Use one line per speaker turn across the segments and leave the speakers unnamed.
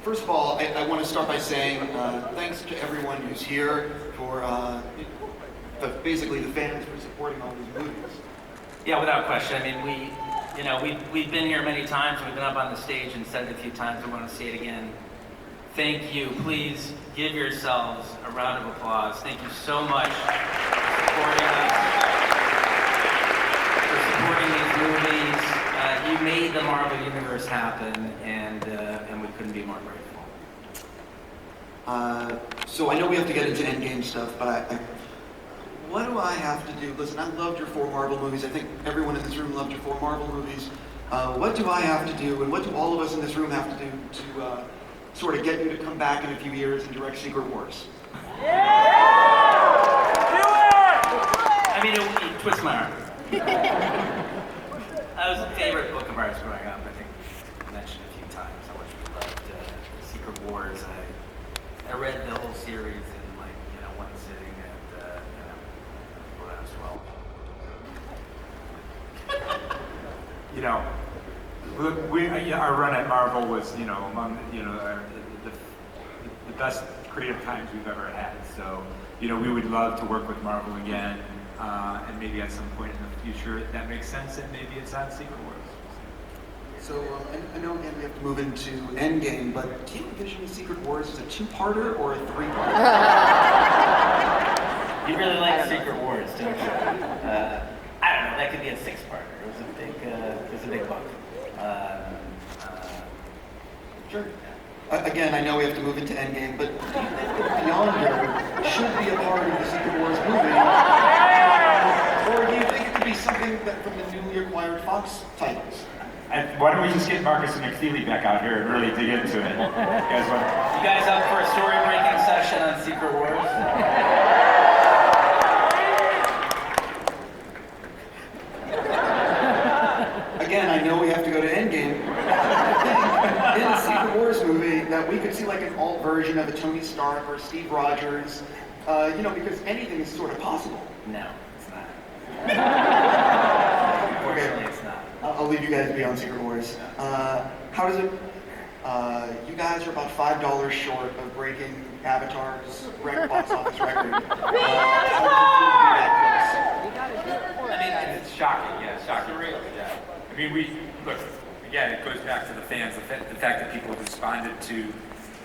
first of all, I want to start by saying thanks to everyone who's here for basically the fans for supporting all these movies.
Yeah, without question. I mean, we've been here many times. We've been up on the stage and said it a few times. We want to say it again. Thank you. Please give yourselves a round of applause. Thank you so much for supporting us, for supporting these movies. You made the Marvel Universe happen, and we couldn't be more grateful.
So I know we have to get into Endgame stuff, but what do I have to do? Listen, I loved your 4 Marvel movies. I think everyone in this room loved your 4 Marvel movies. What do I have to do, and what do all of us in this room have to do to sort of get you to come back in a few years and direct Secret Wars?
Yeah! Do it! I mean, it twists my arm. That was a favorite book of ours growing up. I think I mentioned a few times how much we loved Secret Wars. I read the whole series in one sitting when I was
12. Our run at Marvel was, among the best creative times we've ever had. So, we would love to work with Marvel again, and maybe at some point in the future that makes sense, and maybe it's on Secret Wars.
So I know again we have to move into Endgame, but do you envision Secret Wars as a 2-parter or a 3-parter?
You really like Secret Wars, don't you? I don't know. That could be a 6-parter. It was a big book.
Sure. Again, I know we have to move into Endgame, but do you think that Beyonder should be a part of the Secret Wars movie? Or do you think it could be something that from the newly acquired Fox titles?
And why don't we just get Marcus and McFeely back out here and really dig into it?
You guys up for a story-breaking session on Secret Wars?
Again, I know we have to go to Endgame. In the Secret Wars movie, that we could see like an alt version of a Tony Stark or Steve Rogers, because anything is sort of possible.
No, it's not. Unfortunately, it's not.
I'll leave you guys to be on Secret Wars. How does it? You guys are about $5 short of breaking Avatar's box office record. How
it's shocking, yeah, shocking. Yeah. I mean, again, it goes back to the fans, the fact that people have responded to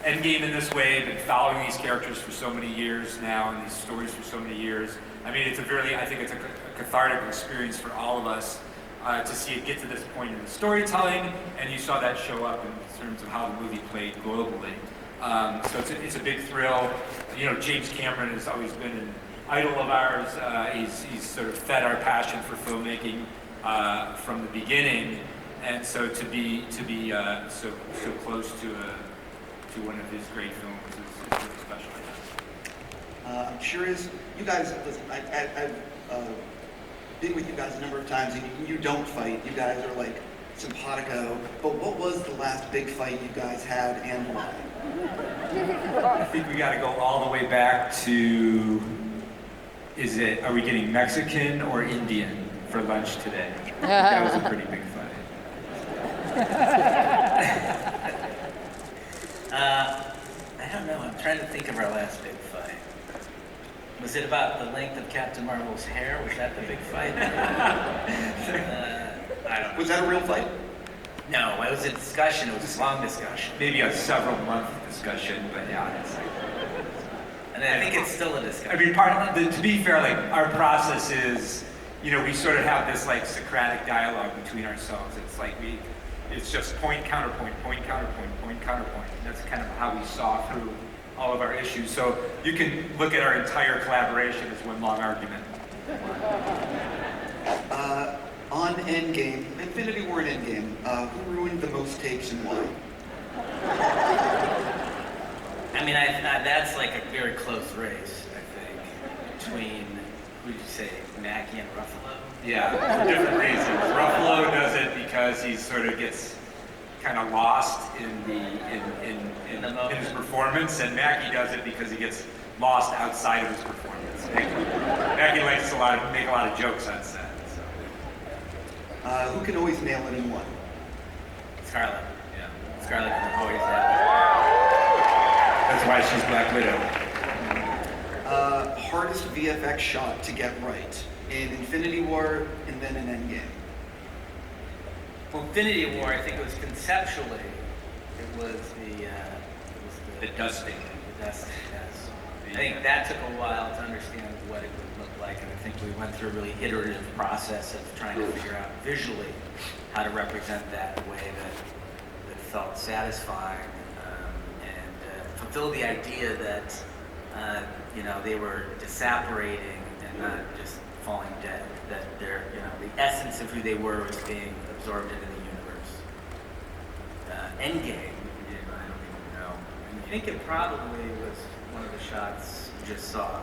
Endgame in this way, been following these characters for so many years now, and these stories for so many years. I mean, I think it's a cathartic experience for all of us to see it get to this point in the storytelling, and you saw that show up in terms of how the movie played globally. So it's a big thrill. James Cameron has always been an idol of ours. He's sort of fed our passion for filmmaking from the beginning, and so to be so close to one of his great films is really special.
I'm curious, you guys, listen, I've been with you guys a number of times, and you don't fight. You guys are like simpatico. But what was the last big fight you guys had, and why?
I think we got to go all the way back to, are we getting Mexican or Indian for lunch today? That was a pretty big fight.
I don't know. I'm trying to think of our last big fight. Was it about the length of Captain Marvel's hair? Was that the big fight? I don't know.
Was that a real fight?
No, it was a discussion. It was a long discussion.
Maybe a several-month discussion, but yeah, it's like...
And I think it's still a discussion.
I mean, to be fair, our process is, we sort of have this Socratic dialogue between ourselves. It's just point, counterpoint, point, counterpoint, point, counterpoint. And that's kind of how we saw through all of our issues. So you can look at our entire collaboration as one long argument.
On Endgame, Infinity War and Endgame, who ruined the most takes and why?
I mean, that's like a very close race, I think, between, who did you say, Mackie and Ruffalo?
Yeah, for different reasons. Ruffalo does it because he sort of gets kind of lost in his performance, and Mackie does it because he gets lost outside of his performance. Mackie likes to make a lot of jokes on set.
Who can always nail it in one?
Scarlett. Yeah. Scarlett can always nail it.
That's why she's Black Widow.
Hardest VFX shot to get right in Infinity War and then in Endgame.
Well, Infinity War, I think it was conceptually, it was
The dusting.
the dust, yes. I think that took a while to understand what it would look like, and I think we went through a really iterative process of trying to figure out visually how to represent that in a way that felt satisfying and fulfilled the idea that they were disapparating and not just falling dead. That they're, the essence of who they were was being absorbed into the universe. Endgame, I don't even know. I think it probably was one of the shots you just saw,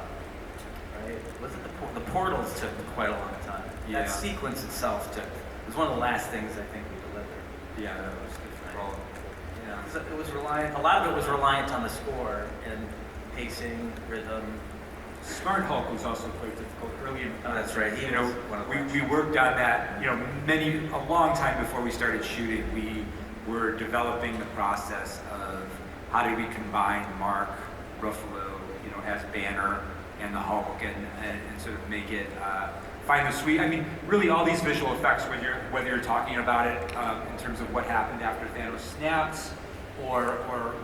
right? Was it the portals took quite a long time.
Yeah.
That sequence itself it was one of the last things I think we delivered.
Yeah, that was different.
Yeah, 'cause it was reliant. A lot of it was reliant on the score and pacing, rhythm.
Smart Hulk was also quite difficult early in.
Oh, that's right.
We worked on that. A long time before we started shooting, we were developing the process of how do we combine Mark Ruffalo, as Banner and the Hulk, and sort of make it find the sweet. I mean, really, all these visual effects, whether you're talking about it in terms of what happened after Thanos snaps, or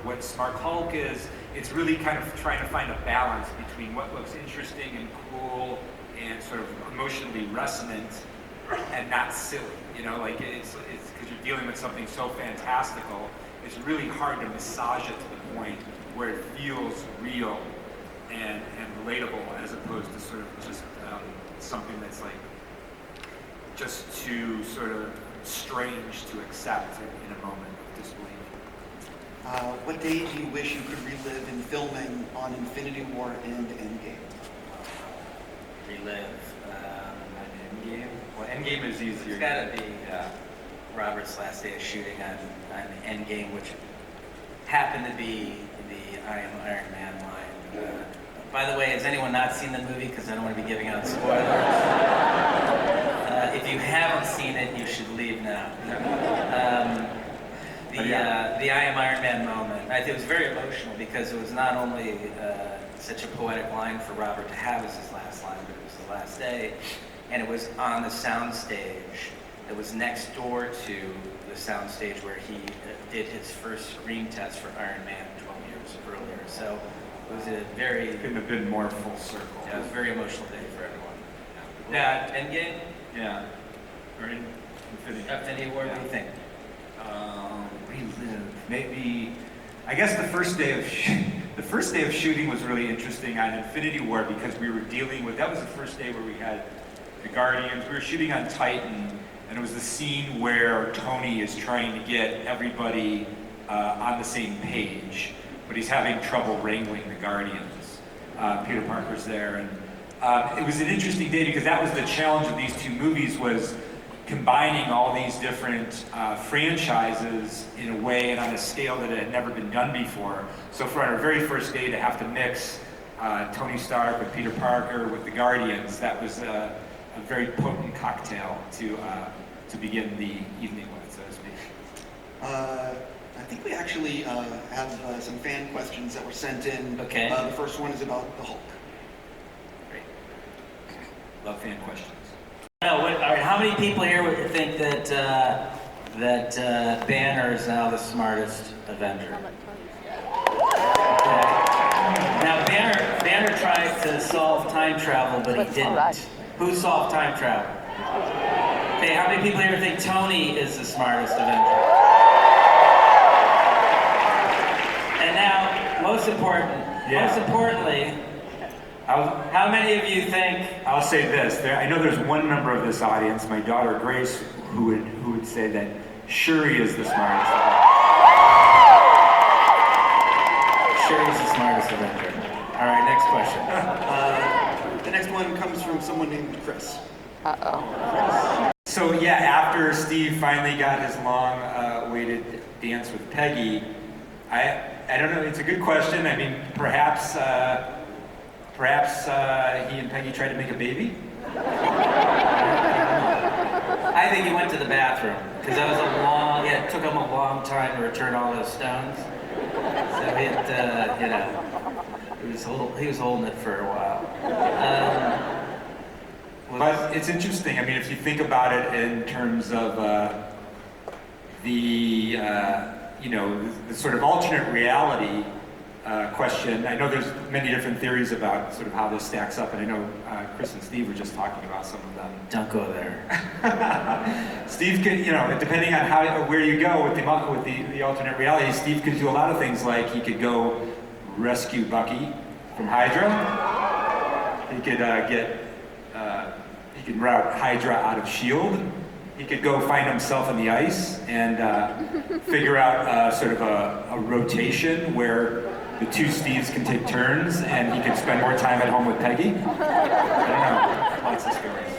what Smart Hulk is, it's really kind of trying to find a balance between what looks interesting and cool and sort of emotionally resonant and not silly. It's because you're dealing with something so fantastical. It's really hard to massage it to the point where it feels real and relatable, as opposed to sort of just something that's like just too sort of strange to accept in a moment of disbelief.
What day do you wish you could relive in filming on Infinity War and Endgame?
Relive.
Endgame? Well, Endgame is easier.
It's got to be Robert's last day of shooting on Endgame, which happened to be the I Am Iron Man line. By the way, has anyone not seen the movie? Because I don't want to be giving out spoilers. If you haven't seen it, you should leave now. The I Am Iron Man moment, I think it was very emotional because it was not only such a poetic line for Robert to have as his last line, but it was the last day, and it was on the sound stage. It was next door to the sound stage where he did his first screen test for Iron Man 12 years earlier. So it was a very...
Couldn't have been more full circle.
Yeah, it was a very emotional day for everyone.
Yeah.
Endgame?
Yeah. Or
Infinity War, what do you think?
Relive. Maybe. I guess the first day of shooting was really interesting on Infinity War because we were dealing with. That was the first day where we had the Guardians. We were shooting on Titan, and it was the scene where Tony is trying to get everybody on the same page, but he's having trouble wrangling the Guardians. Peter Parker's there, and it was an interesting day because that was the challenge of these two movies was combining all these different franchises in a way and on a scale that had never been done before. So for our very first day to have to mix Tony Stark with Peter Parker with the Guardians, that was a very potent cocktail to begin the evening with, so to speak.
I think we actually have some fan questions that were sent in.
Okay.
The first one is about the Hulk.
Great.
Love fan questions.
No, all right, how many people here would think that Banner is now the smartest Avenger? Okay. Now Banner tried to solve time travel, but he didn't. Who solved time travel? Okay, how many people here think Tony is the smartest Avenger? And now, most importantly, how many of you think?
I'll say this. I know there's one member of this audience, my daughter Grace, who would say that Shuri is the smartest.
Shuri's the smartest Avenger. All right, next question.
The next one comes from someone named Chris.
So yeah, after Steve finally got his long-awaited dance with Peggy, I don't know. It's a good question. I mean, perhaps he and Peggy tried to make a baby.
I think he went to the bathroom because that was it took him a long time to return all those stones. So he was holding it for a while.
But it's interesting. I mean, if you think about it in terms of the sort of alternate reality question. I know there's many different theories about sort of how this stacks up, and I know Chris and Steve were just talking about some of them.
Don't go there.
Steve could, depending on where you go with the alternate reality, Steve could do a lot of things. Like he could go rescue Bucky from Hydra. He could he could route Hydra out of S.H.I.E.L.D. He could go find himself in the ice and figure out sort of a rotation where the two Steves can take turns and he could spend more time at home with Peggy. I don't know. Lots of stories.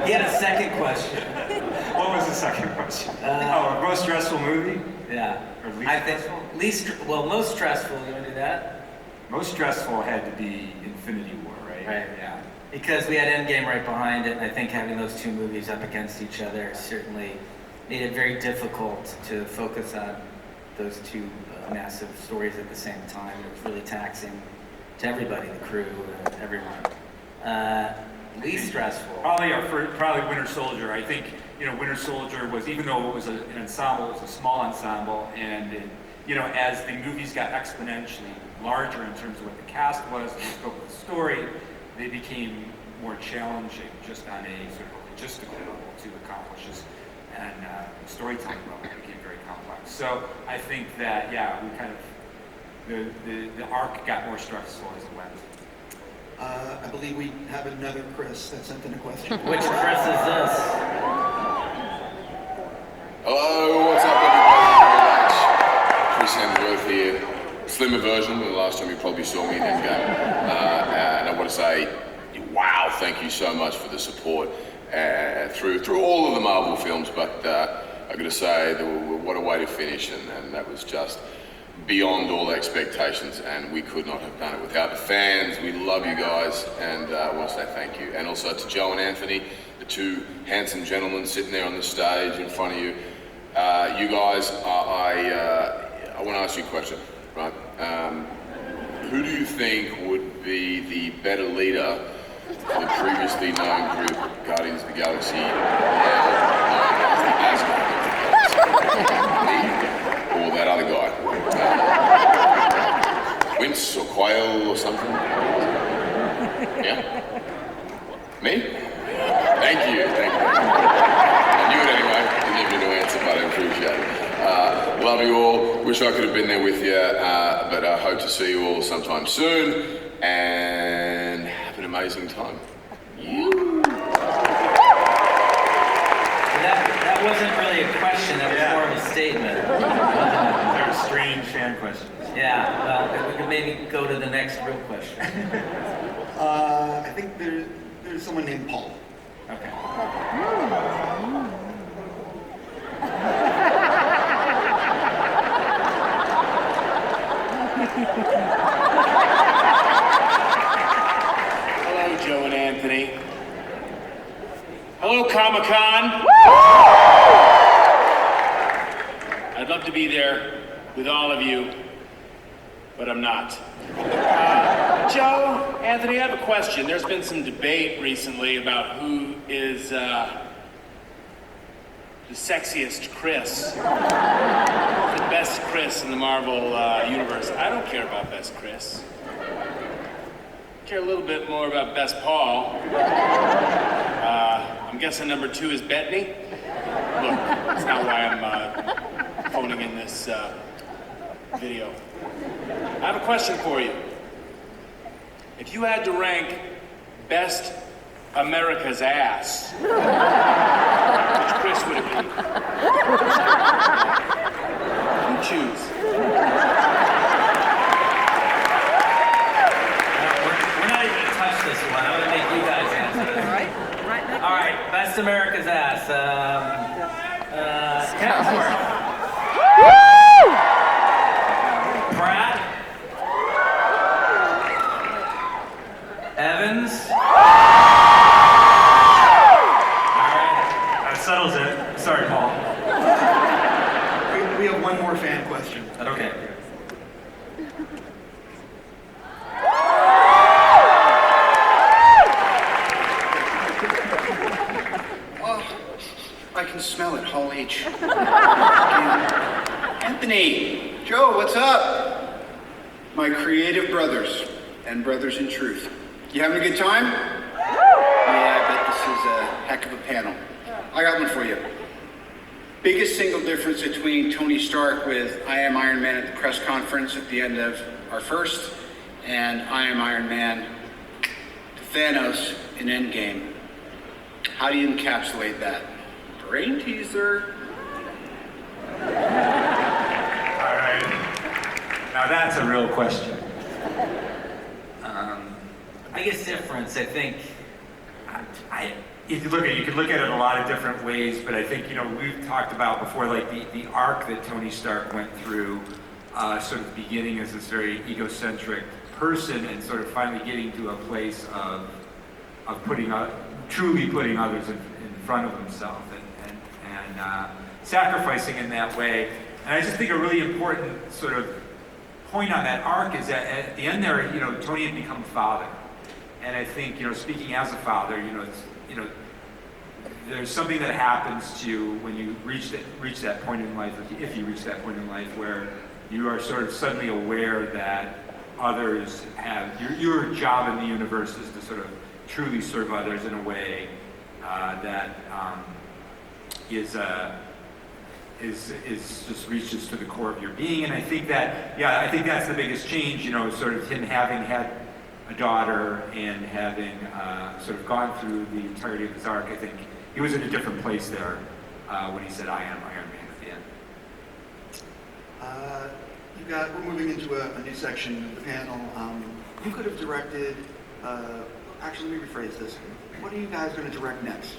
He had a second question.
What was the second question? Most stressful movie?
Yeah.
Or
Most stressful. You want to do that?
Most stressful had to be Infinity War, right?
Right.
Yeah.
Because we had Endgame right behind it, and I think having those two movies up against each other certainly made it very difficult to focus on those two massive stories at the same time. It was really taxing to everybody, the crew, everyone. Least stressful.
Probably Winter Soldier. I think Winter Soldier was, even though it was an ensemble, it was a small ensemble, and as the movies got exponentially larger in terms of what the cast was and the scope of the story, they became more challenging just on a sort of logistical level to accomplish this, and the storytelling level became very complex. So I think that we kind of the arc got more stressful as it went.
I believe we have another Chris that sent in a question.
Which Chris is this?
Hello, what's up everybody? Chris Hemsworth here. Slimmer version of the last time you probably saw me in Endgame. And I want to say, wow, thank you so much for the support through all of the Marvel films. But I got to say, what a way to finish, and that was just beyond all expectations, and we could not have done it without the fans. We love you guys, and I want to say thank you. And also to Joe and Anthony, the two handsome gentlemen sitting there on the stage in front of you. You guys, I want to ask you a question, right? Who do you think would be the better leader for the previously known group, Guardians of the Galaxy, now known as the Asgardians of the Galaxy? Me or that other guy? Quince or Quail or something? Yeah? Me? Thank you. I knew it anyway. Didn't even know answer, but I appreciate it. Love you all. Wish I could have been there with you, but I hope to see you all sometime soon, and have an amazing time.
That wasn't really a question, that was more of a statement.
They're strange fan questions.
Yeah, well, we could maybe go to the next real question.
I think there's someone named Paul.
Okay.
Hello, Joe and Anthony. Hello, Comic-Con. I'd love to be there with all of you, but I'm not. Joe, Anthony, I have a question. There's been some debate recently about who is the sexiest Chris. The best Chris in the Marvel universe. I don't care about best Chris. I care a little bit more about best Paul. I'm guessing number 2 is Bettany. Look, that's not why I'm phoning in this video. I have a question for you. If you had to rank best America's ass, which Chris would it be? You choose.
We're not even gonna touch this one. I'm gonna make you guys answer this. All right, best America's ass. Hemsworth. Pratt. Evans.
That settles it. Sorry, Paul. Okay.
Oh, I can smell it, Hall H. Anthony, Joe, what's up? My creative brothers and brothers in truth. You having a good time? Yeah, I bet this is a heck of a panel. I got one for you. Biggest single difference between Tony Stark with I Am Iron Man at the press conference at the end of our first, and I Am Iron Man to Thanos in Endgame. How do you encapsulate that? Brain teaser.
All right. Now that's a real question.
Biggest difference, I think,
You could look at it a lot of different ways, but I think, we've talked about before, like the arc that Tony Stark went through, sort of beginning as this very egocentric person and sort of finally getting to a place of truly putting others in front of himself and sacrificing in that way. And I just think a really important sort of point on that arc is that at the end there, Tony had become a father. And I think, speaking as a father, there's something that happens to you when you reach that point in life, if you reach that point in life where you are sort of suddenly aware that others have, your job in the universe is to sort of truly serve others in a way that is just reaches to the core of your being. And I think that's the biggest change, sort of him having had a daughter and having sort of gone through the entirety of his arc. I think he was in a different place there when he said, I am Iron Man at the end.
We're moving into a new section of the panel. You could have directed, actually let me rephrase this. What are you guys going to direct next?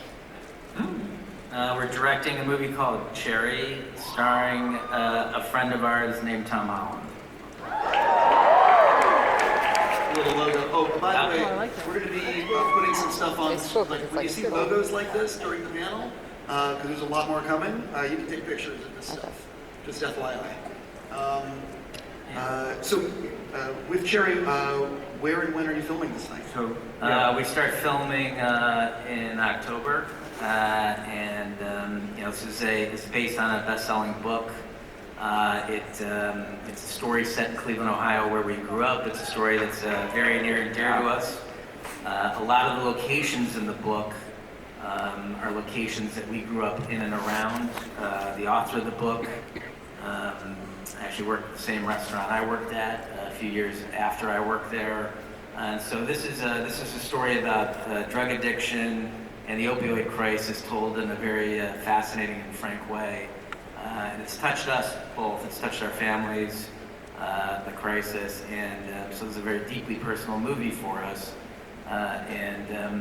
We're directing a movie called Cherry, starring a friend of ours named Tom Holland.
Little logo. Oh, by the way,
I like that.
we're going to be putting some stuff on.
It's cool,
Like,
it's
when you
like
see
super.
logos like this during the panel, because there's a lot more coming, you can take pictures of this stuff. Just FYI. So, with Cherry, where and when are you filming this night?
So
We start filming in October, and this is based on a best-selling book. It's a story set in Cleveland, Ohio, where we grew up. It's a story that's very near and dear to us. A lot of the locations in the book are locations that we grew up in and around. The author of the book actually worked at the same restaurant I worked at a few years after I worked there. And so this is a story about drug addiction and the opioid crisis told in a very fascinating and frank way. And it's touched us both. It's touched our families, the crisis, and so it's a very deeply personal movie for us.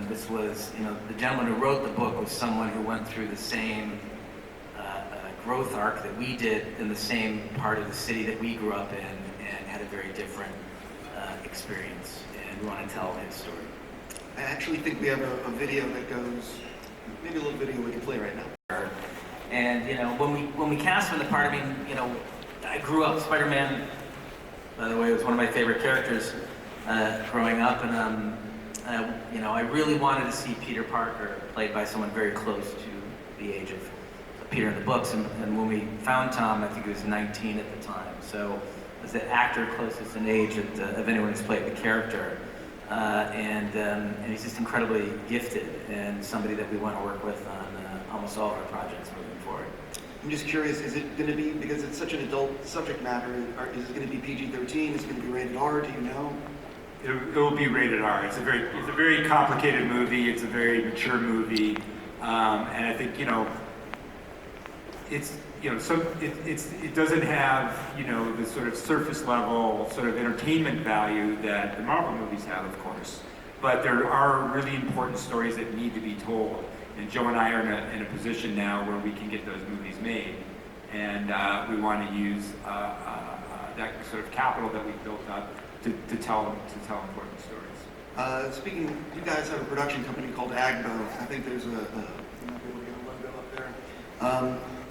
This was, the gentleman who wrote the book was someone who went through the same growth arc that we did in the same part of the city that we grew up in, and had a very different experience. And we want to tell his story.
I actually think we have a video that goes, maybe a little video we can play right now.
And when we cast for the part, I grew up. Spider-Man, by the way, was one of my favorite characters growing up, and I really wanted to see Peter Parker played by someone very close to the age of Peter in the books. And when we found Tom, I think he was 19 at the time. So was the actor closest in age of anyone who's played the character. And he's just incredibly gifted and somebody that we want to work with on almost all of our projects moving forward.
I'm just curious, is it going to be, because it's such an adult subject matter, is it going to be PG-13? Is it going to be rated R? Do you know?
it will be rated R. It's a very complicated movie. It's a very mature movie, and I think it doesn't have the sort of surface level sort of entertainment value that the Marvel movies have, of course. But there are really important stories that need to be told, and Joe and I are in a position now where we can get those movies made, and we want to use that sort of capital that we've built up to tell important stories.
Speaking, you guys have a production company called Agbo. I think there's a logo up there.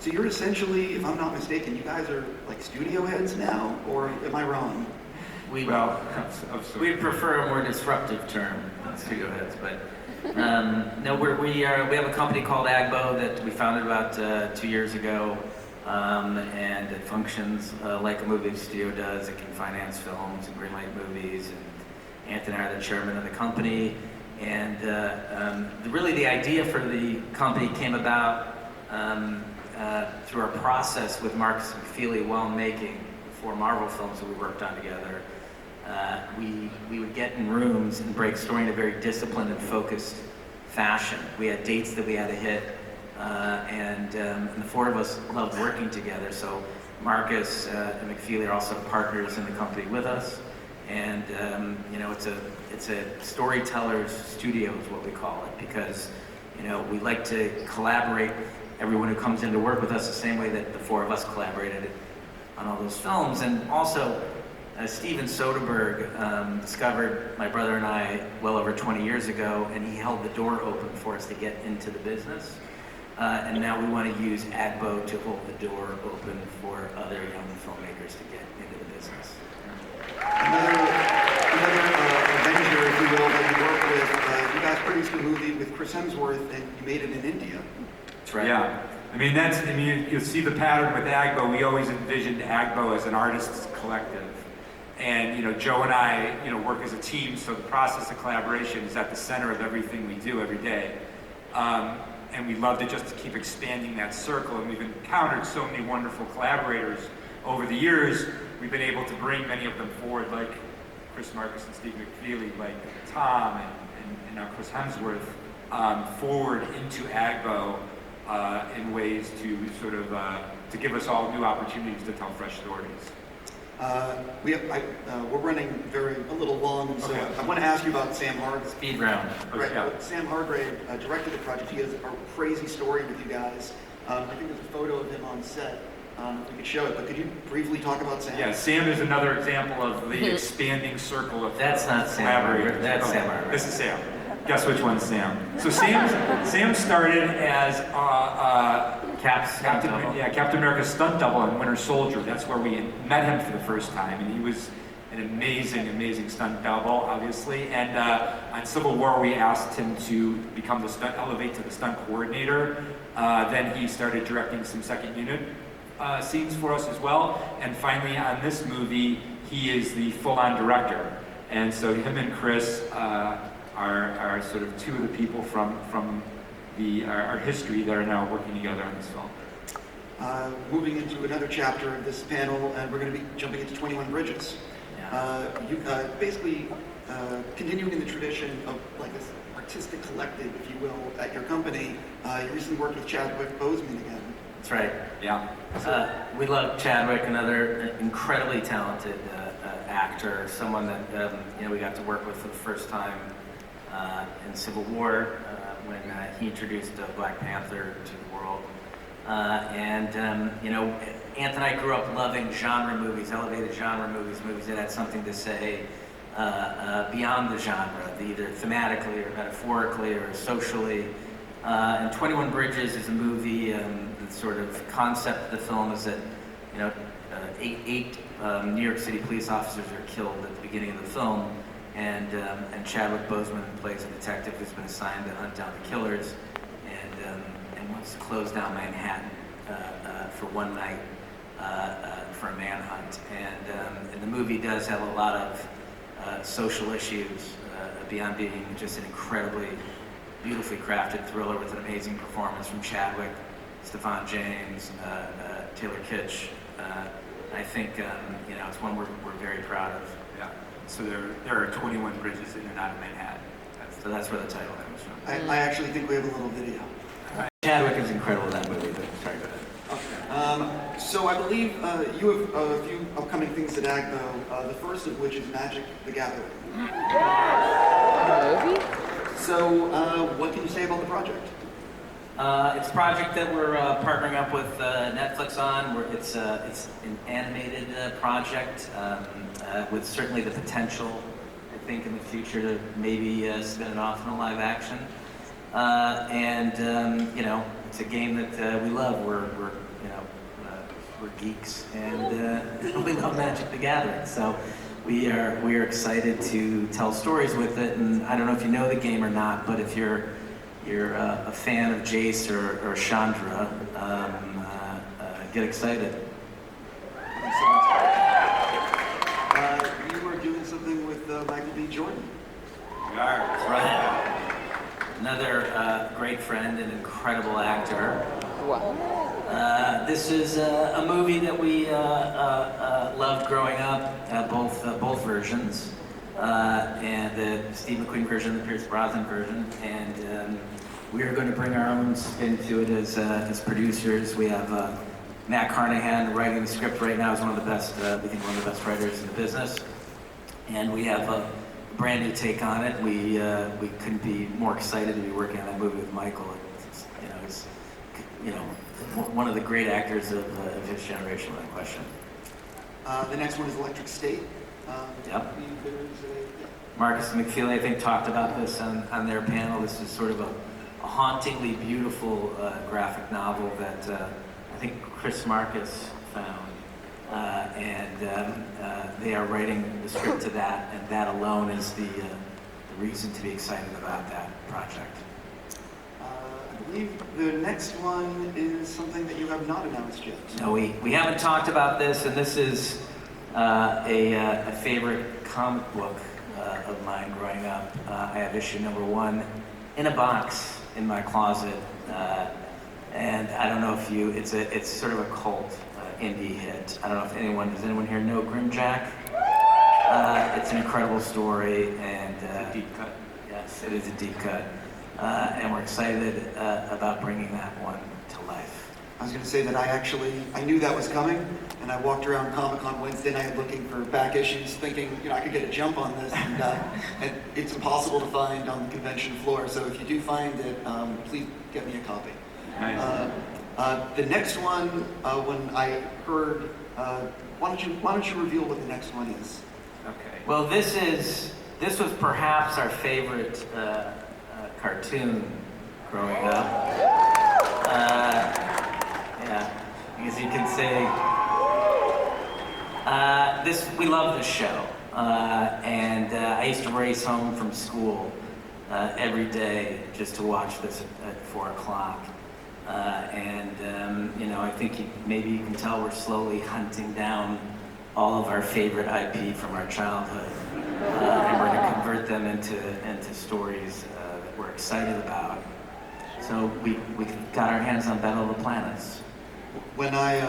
So you're essentially, if I'm not mistaken, you guys are like studio heads now, or am I wrong?
We
Well,
we prefer a more disruptive term than studio heads, but no, we have a company called Agbo that we founded about 2 years ago, and it functions like a movie studio does. It can finance films and greenlight movies, and Anthony and I are the chairman of the company. And really the idea for the company came about through our process with Marcus McFeely while making 4 Marvel films that we worked on together. We would get in rooms and break story in a very disciplined and focused fashion. We had dates that we had to hit, and the 4 of us loved working together. So Marcus and McFeely are also partners in the company with us, and you know, it's a storyteller's studio is what we call it, because you know, we like to collaborate. Everyone who comes in to work with us the same way that the 4 of us collaborated on all those films. And also, Steven Soderbergh discovered my brother and I well over 20 years ago, and he held the door open for us to get into the business. And now we want to use Agbo to hold the door open for other young filmmakers to get into the business.
Another Avenger, if you will, that you work with. You guys produced a movie with Chris Hemsworth, and you made it in India.
That's right.
Yeah. I mean, you'll see the pattern with Agbo. We always envisioned Agbo as an artist's collective. And, you know, Joe and I, you know, work as a team, so the process of collaboration is at the center of everything we do every day. And we love to just keep expanding that circle, and we've encountered so many wonderful collaborators over the years. We've been able to bring many of them forward, like Chris Marcus and Steve McFeely, like Tom and now Chris Hemsworth, forward into Agbo in ways to sort of to give us all new opportunities to tell fresh stories.
We're running a little long, so
Okay.
I want to ask you about Sam Hargrave.
Speed round.
Right,
Yeah.
Sam Hargrave directed the project. He has a crazy story with you guys. I think there's a photo of him on set. We could show it, but could you briefly talk about Sam?
Yeah, Sam is another example of the expanding circle of
That's not Sam
collaborators.
Hargrave. That's
Okay,
Sam Hargrave.
This is Sam. Guess which one's Sam? So Sam started as Captain America's stunt double in Winter Soldier. That's where we met him for the first time, and he was an amazing stunt double, obviously. And on Civil War, we asked him to elevate to the stunt coordinator. Then he started directing some second unit scenes for us as well. And finally, on this movie, he is the full-on director. And so him and Chris are sort of 2 of the people from our history that are now working together on this film.
Moving into another chapter of this panel, and we're going to be jumping into 21 Bridges.
Yeah.
You basically continuing the tradition of like this artistic collective, if you will, at your company. You recently worked with Chadwick Boseman again.
That's right.
Yeah.
We love Chadwick, another incredibly talented actor, someone that you know, we got to work with for the first time in Civil War when he introduced Black Panther to the world. You know, Anthony and I grew up loving genre movies, elevated genre movies, movies that had something to say beyond the genre, either thematically or metaphorically or socially. And 21 Bridges is a movie, the sort of concept of the film is that, you know, eight New York City police officers are killed at the beginning of the film, and Chadwick Boseman plays a detective who's been assigned to hunt down the killers, and wants to close down Manhattan for one night for a manhunt. And the movie does have a lot of social issues beyond being just an incredibly beautifully crafted thriller with an amazing performance from Chadwick, Stephan James, Taylor Kitsch. I think you know, it's one we're very proud of.
Yeah. So there are 21 bridges in and out of Manhattan.
So that's where the title comes from.
I actually think we have a little video.
Chadwick is incredible in that movie, but sorry, go ahead.
So I believe you have a few upcoming things at Agbo, the first of which is Magic the Gathering.
Movie?
So what can you say about the project?
It's a project that we're partnering up with Netflix on. It's an animated project with certainly the potential, I think, in the future to maybe spin it off in a live action. You know, it's a game that we love. We're we're geeks, and we love Magic the Gathering. So we are excited to tell stories with it. And I don't know if you know the game or not, but if you're a fan of Jace or Chandra, get excited.
You are doing something with Michael B. Jordan.
We are.
Right. Another great friend and incredible actor. This is a movie that we loved growing up, both versions, and the Steve McQueen version, the Pierce Brosnan version, and we are going to bring our own spin to it as producers. We have Matt Carnahan writing the script right now. Is one of the best, we think one of the best writers in the business, and we have a brand new take on it. We couldn't be more excited to be working on that movie with Michael. He's one of the great actors of his generation, without question.
The next one is Electric State.
Yep. Marcus and McFeely, I think, talked about this on their panel. This is sort of a hauntingly beautiful graphic novel that I think Chris Marcus found. They are writing the script to that, and that alone is the reason to be excited about that project.
I believe the next one is something that you have not announced yet.
No, we haven't talked about this, and this is a favorite comic book of mine growing up. I have issue #1 in a box in my closet, and I don't know if it's sort of a cult indie hit. I don't know if does anyone here know Grimjack? It's an incredible story, and
It's a deep cut.
yes, it is a deep cut, and we're excited about bringing that one to life.
I was going to say that I knew that was coming, and I walked around Comic-Con Wednesday night looking for back issues, thinking, I could get a jump on this, and it's impossible to find on the convention floor. So if you do find it, please get me a copy.
Nice.
The next one, when I heard, why don't you reveal what the next one is?
Okay.
Well, this was perhaps our favorite cartoon growing up. Yeah, as you can see, we love this show, and I used to race home from school every day just to watch this at 4 o'clock. I think maybe you can tell we're slowly hunting down all of our favorite IP from our childhood, and we're going to convert them into stories that we're excited about. So we got our hands on Battle of the Planets.
When I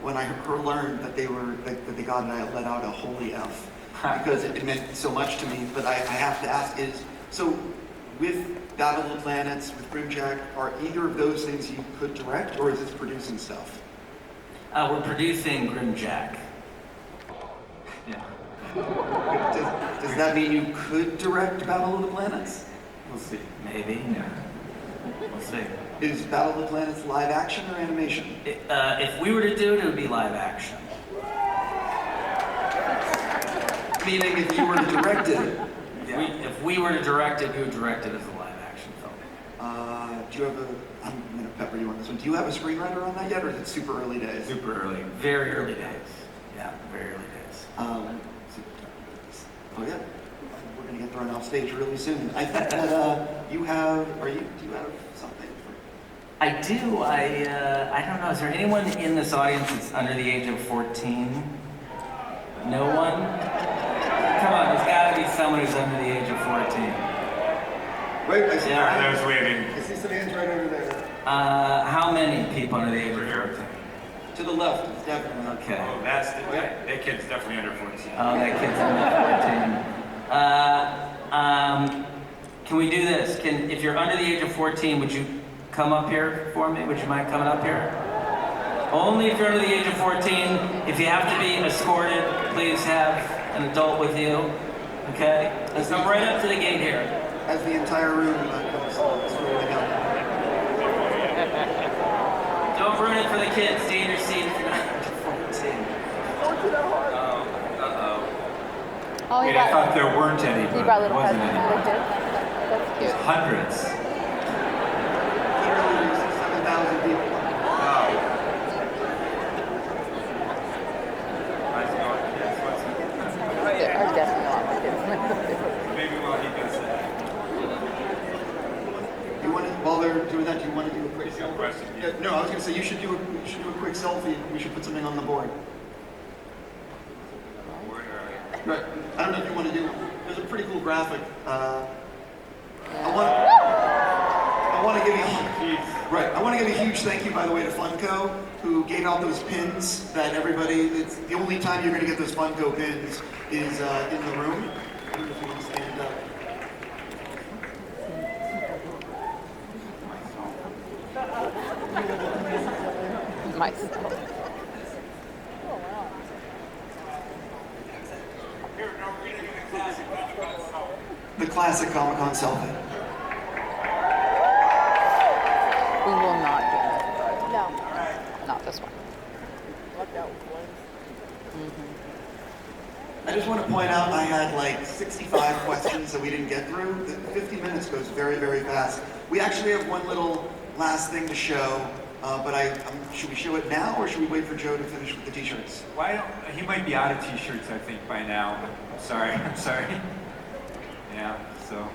learned that they got it, I let out a holy F because it meant so much to me. But I have to ask so with Battle of the Planets, with Grimjack, are either of those things you could direct, or is this producing stuff?
We're producing Grimjack. Yeah.
Does that mean you could direct Battle of the Planets?
We'll see. Maybe. Yeah. We'll see.
Is Battle of the Planets live action or animation?
If we were to do it, it would be live action.
Meaning if you were to direct it.
If we were to direct it, we would direct it as a live action film.
Do you have I'm going to pepper you on this one. Do you have a screenwriter on that yet, or is it super early days?
Super early. Very early days. Yeah, very early days.
Oh yeah, we're going to get thrown off stage really soon. I think that do you have something?
I do. I don't know. Is there anyone in this audience that's under the age of 14? No one? Come on, there's got to be someone who's under the age of 14.
Wait, I see.
Yeah.
I was waving.
I see some hands right over there.
How many people under the age of 14?
To the left, it's definitely.
Okay.
Oh, that kid's definitely under 14.
Oh, that kid's under 14. Can we do this? If you're under the age of 14, would you come up here for me? Would you mind coming up here? Only if you're under the age of 14. If you have to be escorted, please have an adult with you. Okay? Let's come right up to the gate here.
As the entire room comes swirling up.
Don't ruin it for the kids. Stay in your seat if you're not under 14.
Oh,
Wait, I thought there weren't any, but
he brought little
wasn't
presents.
any.
They did. That's cute.
Hundreds.
Literally 7,000 people.
Wow. Good question.
No, I was going to say you should do a quick selfie. We should put something on the board. Right. I don't know if you want to do. There's a pretty cool graphic. I want to give you. Right. I want to give a huge thank you, by the way, to Funko, who gave out those pins that everybody. It's the only time you're going to get those Funko pins is in the room. I don't know if you want to stand up.
Myself.
The classic Comic-Con selfie.
We will not do it. No. Not this one.
I just want to point out I had like 65 questions that we didn't get through. The 50 minutes goes very, very fast. We actually have one little last thing to show, but should we show it now or should we wait for Joe to finish with the t-shirts?
Why don't, he might be out of t-shirts, I think, by now. I'm sorry. Yeah, so.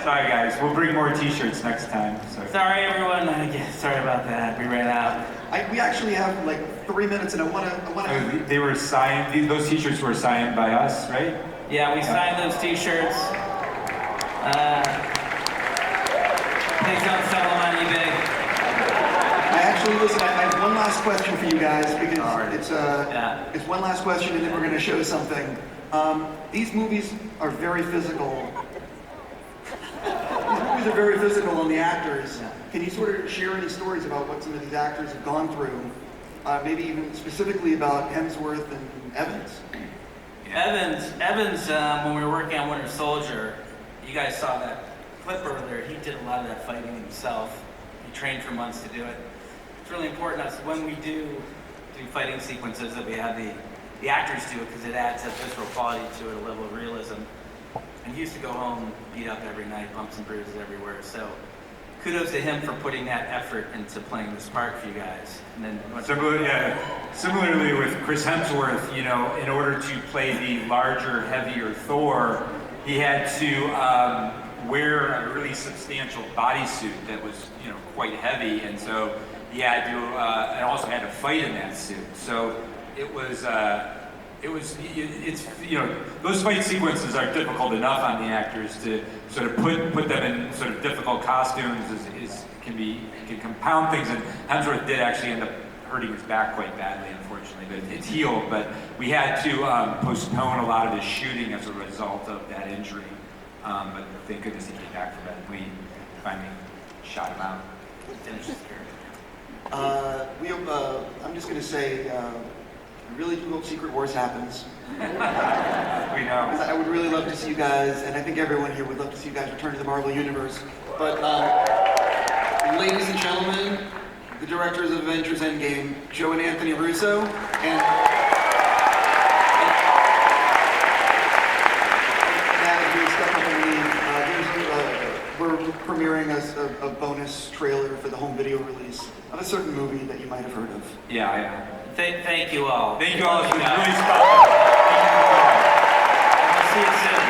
Sorry, guys. We'll bring more t-shirts next time.
Sorry, everyone. Sorry about that. We ran out.
We actually have like 3 minutes, and I want to.
They were signed. Those t-shirts were signed by us, right?
Yeah, we signed those t-shirts. Please don't sell them on eBay.
Listen. I have one last question for you guys because it's one last question, and then we're going to show something. These movies are very physical. These movies are very physical on the actors. Can you sort of share any stories about what some of these actors have gone through? Maybe even specifically about Hemsworth and Evans.
Evans, when we were working on Winter Soldier, you guys saw that clip earlier. He did a lot of that fighting himself. He trained for months to do it. It's really important us when we do fighting sequences that we have the actors do it because it adds a visceral quality to it, a level of realism. And he used to go home beat up every night, bumps and bruises everywhere. So kudos to him for putting that effort into playing this part for you guys. And then
similarly with Chris Hemsworth, in order to play the larger, heavier Thor, he had to wear a really substantial bodysuit that was, quite heavy, and so he had to, and also had to fight in that suit. So it's those fight sequences are difficult enough on the actors to sort of put them in sort of difficult costumes can compound things, and Hemsworth did actually end up hurting his back quite badly, unfortunately, but it's healed. But we had to postpone a lot of his shooting as a result of that injury. But thank goodness he came back from it. We finally shot him out. Finished his career.
I'm just going to say, I really do hope Secret Wars happens.
We know.
I would really love to see you guys, and I think everyone here would love to see you guys return to the Marvel Universe. But, ladies and gentlemen, the directors of Avengers Endgame, Joe and Anthony Russo, and we're premiering a bonus trailer for the home video release of a certain movie that you might have heard of.
Yeah.
Thank you all.
Thank you all. It's been really special. Thank you for coming.
See you soon.